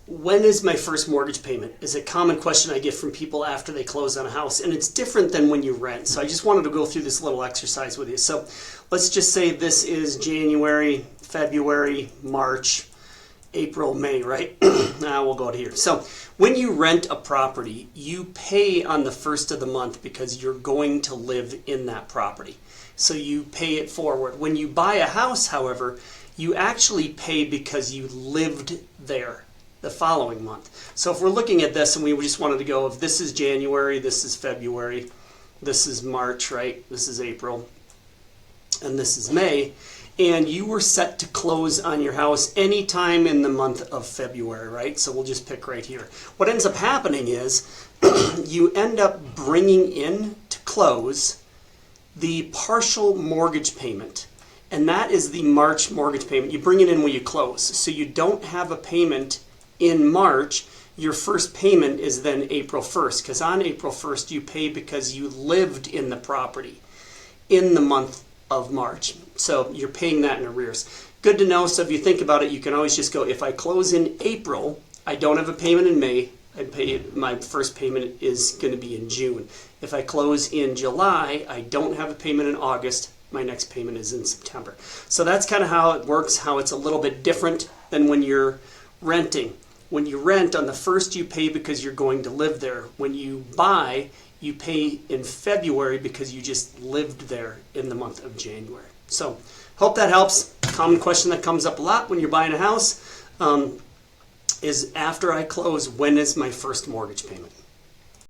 when is my first mortgage payment is a common question I get from people after they close on a house, and it's different than when you rent. So I just wanted to go through this little exercise with you. So let's just say this is January, February, March, April, May, right? Now we'll go to here. So when you rent a property, you pay on the first of the month because you're going to live in that property. So you pay it forward. When you buy a house, however, you actually pay because you lived there the following month. So if we're looking at this and we just wanted to go, if this is January, this is February, this is March, right? This is April, and this is May, and you were set to close on your house anytime in the month of February, right? So we'll just pick right here. What ends up happening is you end up bringing in to close the partial mortgage payment, and that is the March mortgage payment. You bring it in when you close, so you don't have a payment in March. Your first payment is then April 1st, because on April 1st you pay because you lived in the property in the month of March. So you're paying that in arrears. Good to know. So if you think about it, you can always just go, if I close in April, I don't have a payment in May, my first payment is going to be in June. If I close in July, I don't have a payment in August, my next payment is in September. So that's kind of how it works, how it's a little bit different than when you're renting. When you rent, on the first you pay because you're going to live there. When you buy, you pay in February because you just lived there in the month of January. So hope that helps. Common question that comes up a lot when you're buying a house is, after I close, when is my first mortgage payment?